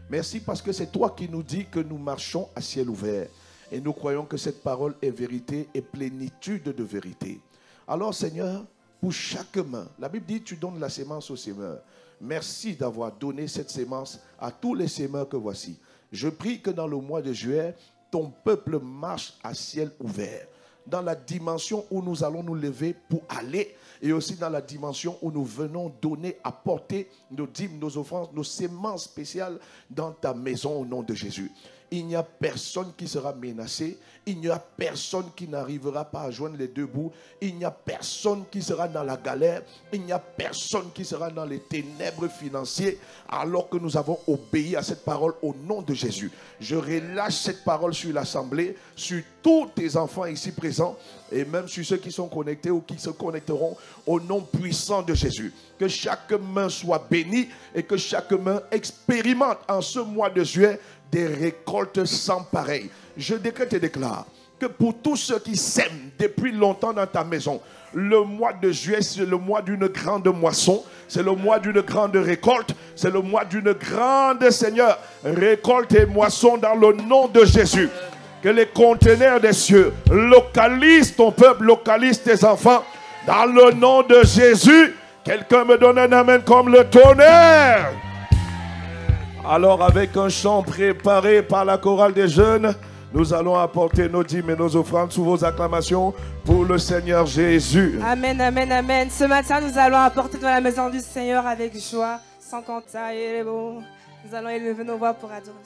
Merci parce que c'est toi qui nous dis que nous marchons à ciel ouvert. Et nous croyons que cette parole est vérité et plénitude de vérité. Alors Seigneur, pour chaque main, la Bible dit tu donnes la sémence aux semeurs. Merci d'avoir donné cette sémence à tous les semeurs que voici. Je prie que dans le mois de juillet, ton peuple marche à ciel ouvert. Dans la dimension où nous allons nous lever pour aller, et aussi dans la dimension où nous venons donner, apporter nos dîmes, nos offrandes, nos sémences spéciales dans ta maison au nom de Jésus. Il n'y a personne qui sera menacé. Il n'y a personne qui n'arrivera pas à joindre les deux bouts. Il n'y a personne qui sera dans la galère. Il n'y a personne qui sera dans les ténèbres financières alors que nous avons obéi à cette parole au nom de Jésus. Je relâche cette parole sur l'assemblée, sur tous tes enfants ici présents et même sur ceux qui sont connectés ou qui se connecteront au nom puissant de Jésus. Que chaque main soit bénie et que chaque main expérimente en ce mois de juillet des récoltes sans pareil. Je décrète et déclare que pour tous ceux qui sèment depuis longtemps dans ta maison, le mois de juillet, c'est le mois d'une grande moisson, c'est le mois d'une grande récolte, c'est le mois d'une grande, Seigneur, récolte et moisson dans le nom de Jésus. Que les conteneurs des cieux localisent ton peuple, localisent tes enfants dans le nom de Jésus. Quelqu'un me donne un amen comme le tonnerre. Alors avec un chant préparé par la chorale des jeunes, nous allons apporter nos dîmes et nos offrandes sous vos acclamations pour le Seigneur Jésus. Amen, amen, amen. Ce matin, nous allons apporter dans la maison du Seigneur avec joie, sans cantar et les mots. Nous allons élever nos voix pour adorer.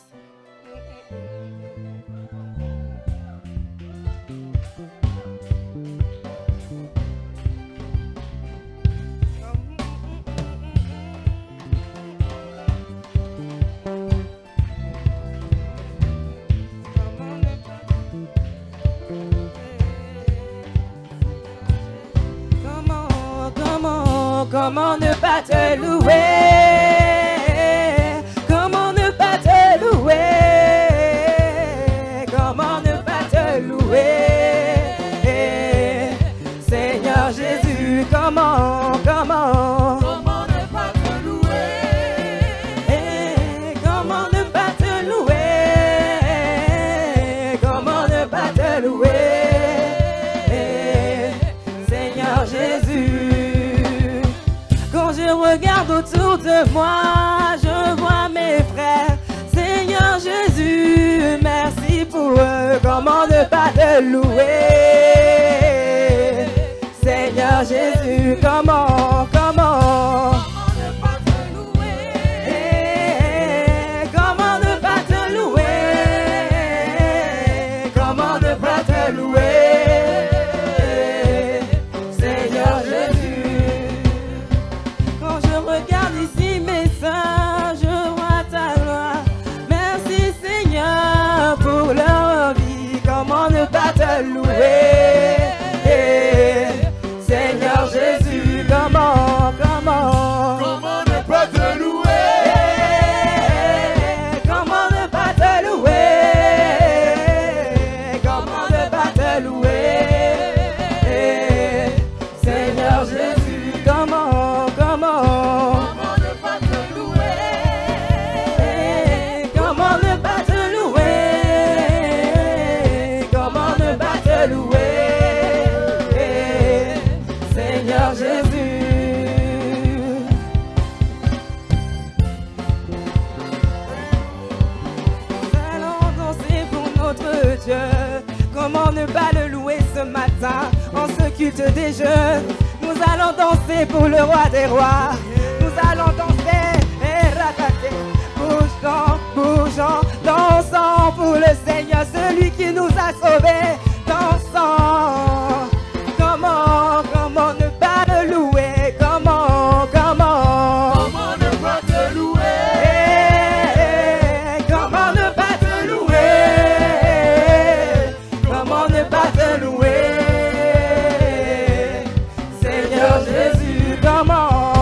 Comment ne pas te louer? Comment ne pas te louer? Comment ne pas te louer? Seigneur Jésus, comment ne pas te louer? Comment ne pas te louer? Comment ne pas te louer? Seigneur Jésus. Quand je regarde autour de moi, je vois mes frères. Seigneur Jésus, merci pour eux. Comment ne pas te louer? Seigneur Jésus, comment ne pas te louer? Comment ne pas te louer? Comment ne pas te comment ne pas le louer ce matin en ce culte des jeunes. Nous allons danser pour le roi des rois. Nous allons danser et raconter. Bougeons, bougeons, dansons pour le Seigneur, celui qui nous a sauvés. Dansons. Comment ne pas le louer? Comment ne pas te louer? Comment ne pas te louer? Comment ne pas te louer? Seigneur Jésus, comment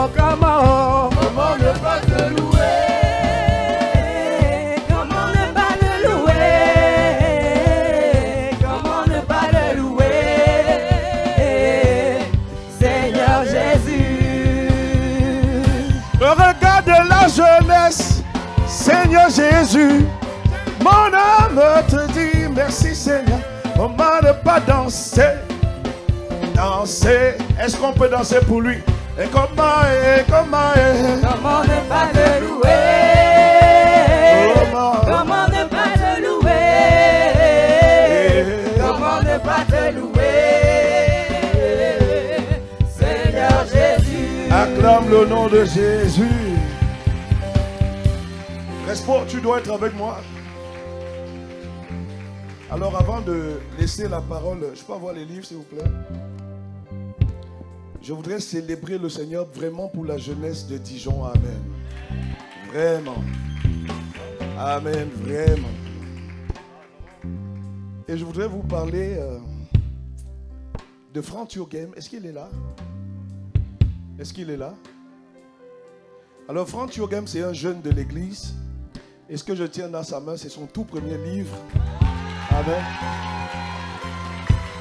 ne pas te louer? Comment ne pas le louer? Comment ne pas le louer? Seigneur Jésus. Regarde la jeunesse, Seigneur Jésus. Mon âme te dit merci Seigneur. Comment ne pas danser? Danser. Est-ce qu'on peut danser pour lui? Et comment ne pas le louer? Comment ne pas te louer? Comment ne pas te louer? Seigneur Jésus. Acclame le nom de Jésus. Respo, tu dois être avec moi. Alors avant de laisser la parole, je peux avoir les livres s'il vous plaît? Je voudrais célébrer le Seigneur vraiment pour la jeunesse de Dijon. Amen. Vraiment. Amen, vraiment. Et je voudrais vous parler de Franck Thioghem. Est-ce qu'il est là? Est-ce qu'il est là? Alors Franck Thioghem, c'est un jeune de l'église. Et ce que je tiens dans sa main, c'est son tout premier livre. Amen.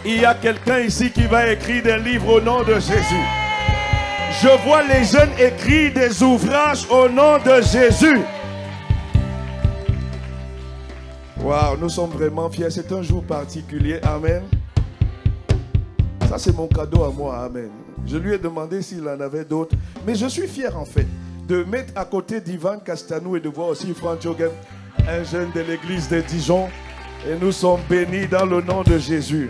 Il y a quelqu'un ici qui va écrire des livres au nom de Jésus. Je vois les jeunes écrire des ouvrages au nom de Jésus. Waouh, nous sommes vraiment fiers. C'est un jour particulier. Amen. Ça, c'est mon cadeau à moi. Amen. Je lui ai demandé s'il en avait d'autres. Mais je suis fier en fait de mettre à côté d'Ivan Castanou et de voir aussi Franck Thioghem, un jeune de l'église de Dijon. Et nous sommes bénis dans le nom de Jésus.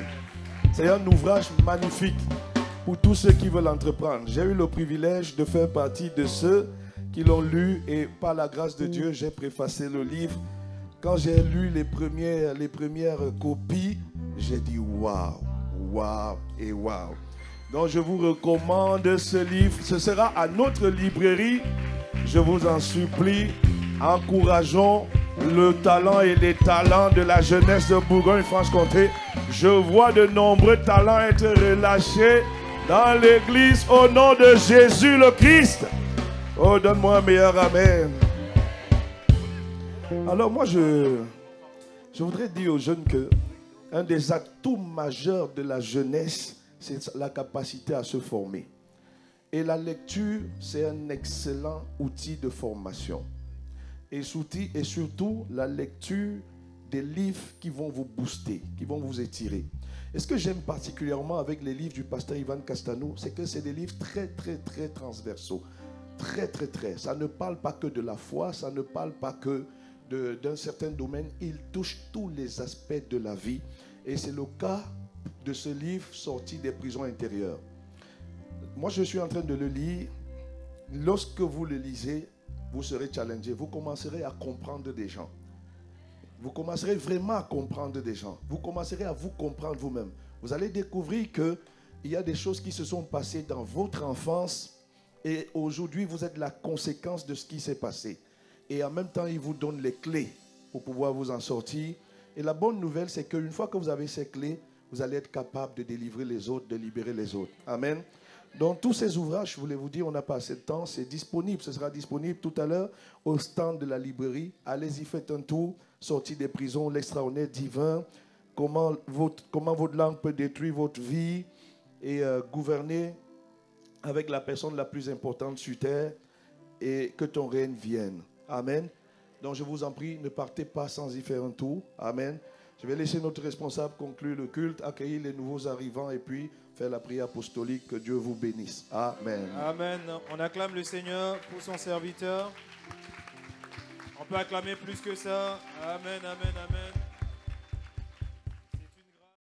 C'est un ouvrage magnifique pour tous ceux qui veulent entreprendre. J'ai eu le privilège de faire partie de ceux qui l'ont lu et par la grâce de Dieu, j'ai préfacé le livre. Quand j'ai lu les premières copies, j'ai dit waouh, waouh et waouh. Donc je vous recommande ce livre. Ce sera à notre librairie. Je vous en supplie, encourageons le talent et les talents de la jeunesse de Bourgogne-Franche-Comté. Je vois de nombreux talents être relâchés dans l'église au nom de Jésus le Christ. Oh, donne-moi un meilleur amen. Alors moi, je voudrais dire aux jeunes que un des atouts majeurs de la jeunesse, c'est la capacité à se former. Et la lecture, c'est un excellent outil de formation. Et surtout, la lecture des livres qui vont vous booster, qui vont vous étirer. Et ce que j'aime particulièrement avec les livres du pasteur Ivan Castanou, c'est que c'est des livres très, très, très transversaux. Très, très, très. Ça ne parle pas que de la foi, ça ne parle pas que d'un certain domaine. Il touche tous les aspects de la vie. Et c'est le cas de ce livre sorti des prisons intérieures. Moi, je suis en train de le lire. Lorsque vous le lisez, vous serez challengé. Vous commencerez à comprendre des gens. Vous commencerez vraiment à comprendre des gens. Vous commencerez à vous comprendre vous-même. Vous allez découvrir qu'il y a des choses qui se sont passées dans votre enfance et aujourd'hui, vous êtes la conséquence de ce qui s'est passé. Et en même temps, il vous donne les clés pour pouvoir vous en sortir. Et la bonne nouvelle, c'est qu'une fois que vous avez ces clés, vous allez être capable de délivrer les autres, de libérer les autres. Amen. Donc, tous ces ouvrages, je voulais vous dire, on n'a pas assez de temps, c'est disponible. Ce sera disponible tout à l'heure au stand de la librairie. Allez-y, faites un tour. Sortie des prisons, l'extraordinaire divin. Comment votre langue peut détruire votre vie et gouverner avec la personne la plus importante sur terre et que ton règne vienne. Amen. Donc, je vous en prie, ne partez pas sans y faire un tour. Amen. Je vais laisser notre responsable conclure le culte, accueillir les nouveaux arrivants et puis faire la prière apostolique. Que Dieu vous bénisse. Amen. Amen. On acclame le Seigneur pour son serviteur. On peut acclamer plus que ça. Amen, amen, amen.